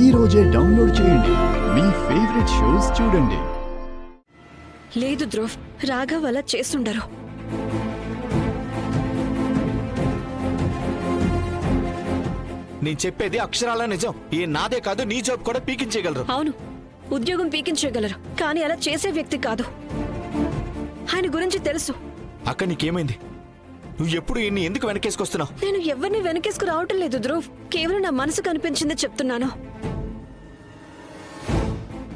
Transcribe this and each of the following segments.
ఈ రోజే డౌన్లోడ్ చేయండి. మీ ఫేవరెట్ షోస్ చూడండి. లేదు ధ్రువ్, రాఘవ్ అలా చేస్తుండరు. నేను చెప్పేది అక్షరాల నిజం. ఈ నాదే కాదు, నీ జాబ్ కూడా పీకించేయగలరు. అవును, ఉద్యోగం పీకించగలరు, కానీ అలా చేసే వ్యక్తి కాదు. ఆయన గురించి తెలుసు. అక్క నీకేమైంది? నువ్వు ఎప్పుడు ఇన్ని ఎందుకు వెనకేసుకొస్తున్నావు? నేను ఎవరిని వెనకేసుకు రావటం లేదు ధ్రువ్, కేవలం నా మనసు కనిపించింది చెప్తున్నాను.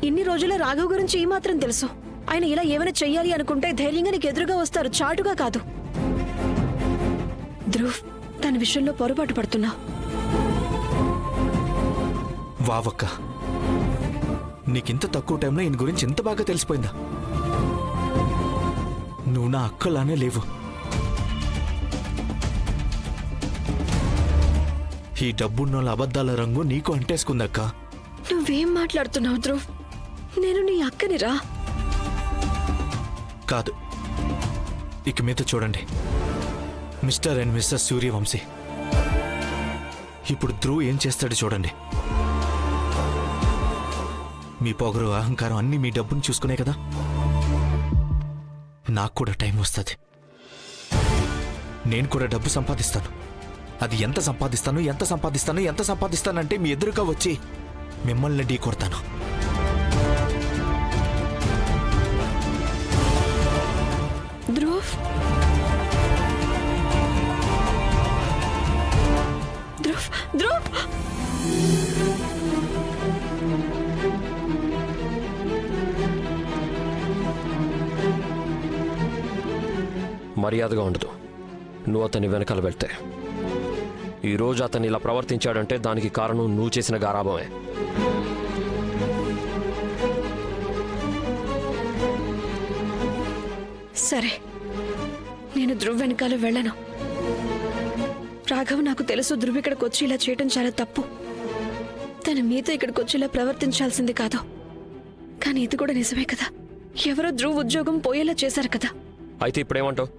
ఇన్ని రోజుల రాఘవ్ గురించి ఈ మాత్రం తెలుసు. ఆయన ఇలా ఏమైనా చెయ్యాలి అనుకుంటే ధైర్యంగా నీకు ఎదురుగా వస్తారు, చాటుగా కాదు. ధ్రువ్, తన విషయంలో పొరపాటు పడుతున్నావు. వావక్క, నీకింత తక్కువ టైంలో ఈయన గురించి ఎంత బాగా తెలిసిపోయిందా? నువ్వు నా అక్కలానే లేవు. ఈ డబ్బున్నోళ్ళ అబద్ధాల రంగు నీకు అంటేసుకుందక్క. నువ్వేం మాట్లాడుతున్నావు ధ్రువ్? నేను నీ అక్కనిరా. కాదు, ఇక మీద చూడండి, మిస్టర్ అండ్ మిస్సెస్ సూర్యవంశీ. ఇప్పుడు ధ్రువ్ ఏం చేస్తాడు చూడండి. మీ పొగరు, అహంకారం అన్నీ మీ డబ్బును చూసుకునే కదా. నాకు కూడా టైం వస్తుంది. నేను కూడా డబ్బు సంపాదిస్తాను. అది ఎంత సంపాదిస్తానంటే మీ ఎదురుగా వచ్చి మిమ్మల్ని ఢీ కొడతాను. ధ్రువ్, ధ్రువ్, ధ్రువ్! మర్యాదగా ఉండదు నువ్వు అతని వెనకాల వెళ్తే. ఈరోజు అతను ఇలా ప్రవర్తించాడంటే దానికి కారణం నువ్వు చేసిన గారాభమే. సరే, నేను ధ్రువ్ వెనకాల వెళ్ళను. రాఘవ్, నాకు తెలుసు ధ్రువ్ ఇక్కడికి వచ్చి ఇలా చేయటం చాలా తప్పు. తన మీతో ఇక్కడికి వచ్చి ఇలా ప్రవర్తించాల్సింది కాదు. కానీ ఇది కూడా నిజమే కదా, ఎవరో ధ్రువ్ ఉద్యోగం పోయేలా చేశారు కదా. అయితే ఇప్పుడేమంటావు?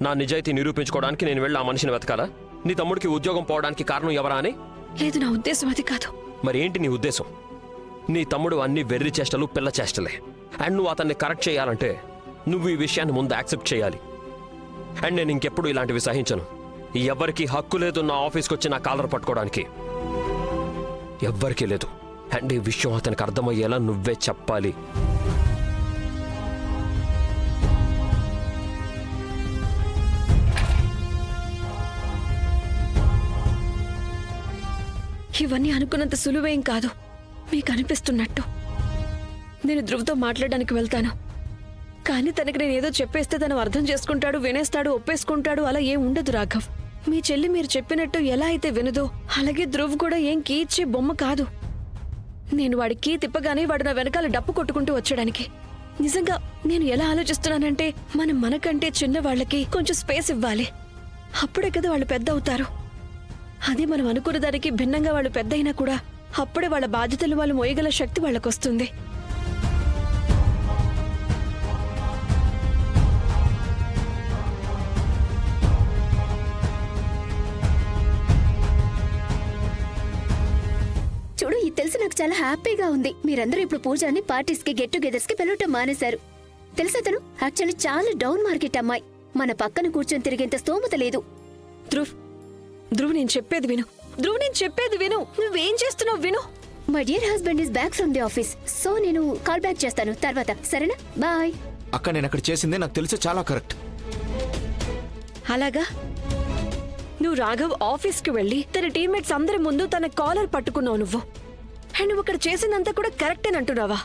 నా నిజాయితీ నిరూపించుకోవడానికి నేను వెళ్ళి ఆ మనిషిని వెతకాలా? నీ తమ్ముడికి ఉద్యోగం పోవడానికి కారణం ఎవరా అని? లేదు, నా ఉద్దేశం అది కాదు. మరి ఏంటి నీ ఉద్దేశం? నీ తమ్ముడు అన్ని వెర్రి చేష్టలు, పిల్ల చేష్టలే. అండ్ నువ్వు అతన్ని కరెక్ట్ చేయాలంటే నువ్వు ఈ విషయాన్ని ముందు యాక్సెప్ట్ చేయాలి. అండ్ నేను ఇంకెప్పుడు ఇలాంటివి సహించను. ఎవ్వరికీ హక్కు లేదు నా ఆఫీస్కి వచ్చి నా కాలర్ పట్టుకోవడానికి. ఎవ్వరికీ లేదు. అండ్ ఈ విషయం అతనికి అర్థమయ్యేలా నువ్వే చెప్పాలి. ఇవన్నీ అనుకున్నంత సులువేం కాదు, మీకు అనిపిస్తున్నట్టు. నేను ధ్రువ్తో మాట్లాడడానికి వెళ్తాను, కానీ తనకి నేనేదో చెప్పేస్తే తను అర్థం చేసుకుంటాడు, వినేస్తాడు, ఒప్పేసుకుంటాడు. అలా ఏం ఉండదు రాఘవ్. మీ చెల్లి మీరు చెప్పినట్టు ఎలా అయితే వినదో, అలాగే ధ్రువ్ కూడా ఏం కీ ఇచ్చే బొమ్మ కాదు. నేను వాడి కీ తిప్పగానే వాడు నా వెనకాల డప్పు కొట్టుకుంటూ వచ్చాడానికి. నిజంగా నేను ఎలా ఆలోచిస్తున్నానంటే, మనం మనకంటే చిన్న వాళ్ళకి కొంచెం స్పేస్ ఇవ్వాలి. అప్పుడే కదా వాళ్ళు పెద్ద అవుతారు. అదే మనం అనుకున్న దానికి భిన్నంగా వాళ్ళు పెద్ద అయినా కూడా అప్పుడే వాళ్ళ బాధ్యతలు వాళ్ళు మోయగల శక్తి వాళ్ళకొస్తుంది. చూడు, ఇది తెలిసి నాకు చాలా హ్యాపీగా ఉంది. మీరందరూ ఇప్పుడు పూజాని పార్టీస్ కి, గెట్ టుగెదర్స్ కి పిలవటం మానేశారు. తెలుసా, తను యాక్చువల్లీ చాలా డౌన్ మార్కెట్ అమ్మాయి. మన పక్కన కూర్చొని తిరిగేంత స్తోమత లేదు. ధ్రువ్, ధ్రువ్, నేను చెప్పేది విను. ధ్రువ్, నేను చెప్పేది విను. నువ్వేం చేస్తున్నావు విను. My dear husband is back from the office, so నేను కాల్ బ్యాక్ చేస్తాను తర్వాత, సరేనా? బాయ్. అక్క, నేను అక్కడ చేసిందే నాకు తెలిసి చాలా కరెక్ట్. అలాగా? నువ్వు రాఘవ్ ఆఫీస్కి వెళ్ళి తన టీమ్మేట్స్ అందరి ముందు తన కాలర్ పట్టుకున్నావు నువ్వు. అండ్ నువ్వు అక్కడ చేసిందంతా కూడా కరెక్టేనంటున్నావా?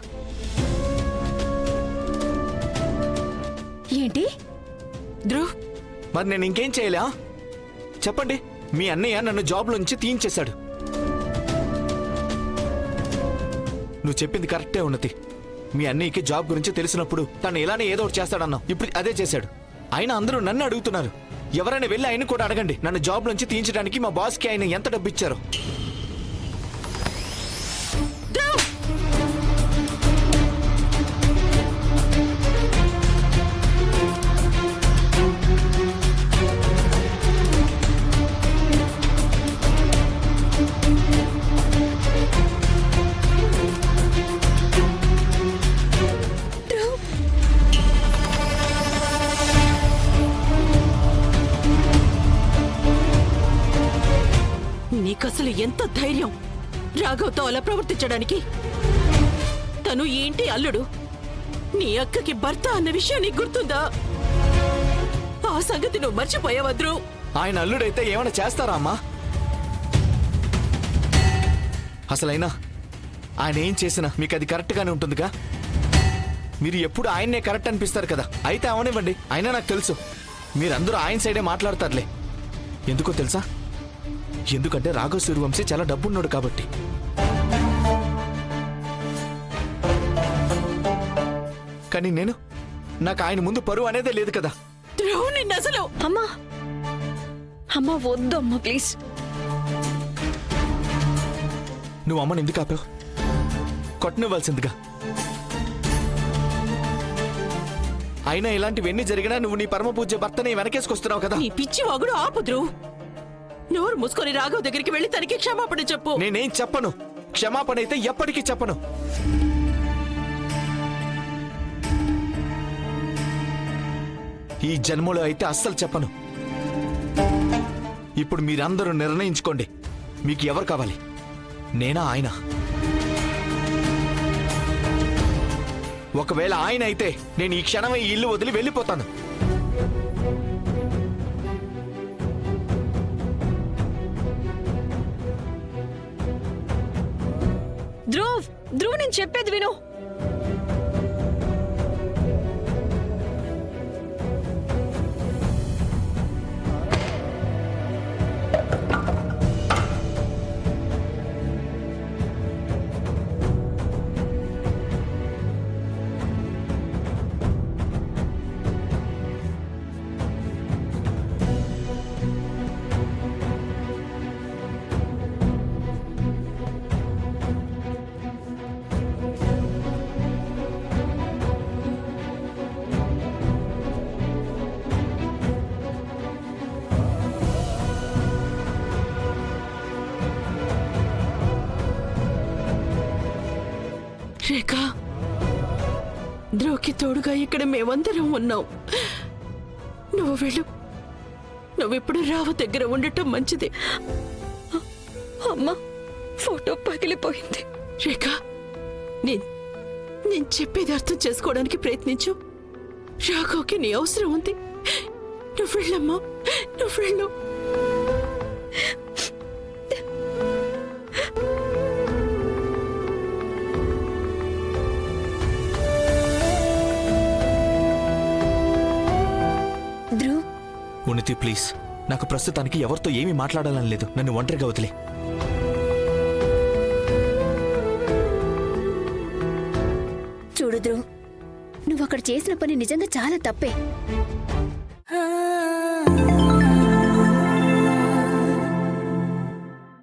ఏంటి ధ్రువ్? మరి నేను ఇంకేం చేయలే? చెప్పండి. మీ అన్నయ్య నన్ను జాబ్లోంచి తీయించేశాడు. నువ్వు చెప్పింది కరెక్టే ఉన్నతి. మీ అన్నయ్యకి జాబ్ గురించి తెలిసినప్పుడు తను ఇలానే ఏదో ఒకటి చేస్తాడన్నావు. ఇప్పుడు అదే చేశాడు. ఆయన అందరూ నన్ను అడుగుతున్నారు. ఎవరైనా వెళ్ళి ఆయన కూడా అడగండి, నన్ను జాబ్ నుంచి తీయించడానికి మా బాస్కి ఆయన ఎంత డబ్బు ఇచ్చారో. రాఘవ్తో అలా ప్రవర్తించడానికి? తను ఈ ఇంటి అల్లుడు, నీ అక్కకి భర్త అన్న విషయం నీకు గుర్తుందా? ఆ సంగతి నువ్వు మర్చిపోయావా ధ్రువ్? ఆయన అల్లుడైతే ఏమైనా చేస్తారా అమ్మా? అసలైనా ఆయన ఏం చేసినా మీకు అది కరెక్ట్గానే ఉంటుందిగా. మీరు ఎప్పుడు ఆయన్నే కరెక్ట్ అనిపిస్తారు కదా. అయితే అవనివ్వండి. అయినా నాకు తెలుసు మీరందరూ ఆయన సైడే మాట్లాడతారులే. ఎందుకో తెలుసా? ఎందుకంటే రాఘవ్ సూర్యవంశీ చాలా డబ్బున్నాడు కాబట్టి. కానీ నాకు ఆయన ముందు పరువు అనేదే లేదు కదా. ధ్రువ్ నిన్ను అసలు అమ్మా అమ్మా వద్దు అమ్మా ప్లీజ్. నువ్వు అమ్మని ఎందుకు ఆపావు? కొట్టనివ్వాల్సిందిగా. అయినా ఇలాంటివన్నీ జరిగినా నువ్వు నీ పరమ పూజ్య భర్తని వెనకేసుకొస్తున్నావు కదా. నీ పిచ్చి వాగుడు ఆపు ధ్రువ్. నోరు మూసుకొని రాఘవ్ దగ్గరికి వెళ్ళి తనకి క్షమాపణ చెప్పు. నేనేం చెప్పను. క్షమాపణ అయితే ఎప్పటికీ చెప్పను. ఈ జన్మలో అయితే అస్సలు చెప్పను. ఇప్పుడు మీరందరూ నిర్ణయించుకోండి. మీకు ఎవరు కావాలి? నేనా ఆయన? ఒకవేళ ఆయన అయితే నేను ఈ క్షణమే ఈ ఇల్లు వదిలి వెళ్ళిపోతాను. ధ్రువ్ నేను చెప్పేది విను. రేఖ, ధ్రువ్కి తోడుగా ఇక్కడ మేమందరం ఉన్నాం. నువ్వు వెళ్ళు. నువ్విప్పుడు రావు దగ్గర ఉండటం మంచిది. అమ్మా ఫోటో పగిలిపోయింది. రేఖ, నేను చెప్పేది అర్థం చేసుకోవడానికి ప్రయత్నించు. రాఘవ్కి నీ అవసరం ఉంది. నువ్వు వెళ్ళమ్మా, నువ్వు వెళ్ళు. ఉన్నతి ప్లీజ్, నాకు ప్రస్తుతానికి ఎవరితో ఏమీ మాట్లాడాలని లేదు. నన్ను ఒంటరిగా వదిలే. చూడు ధ్రువ్, నువ్వు అక్కడ చేసిన పని నిజంగా చాలా తప్పే.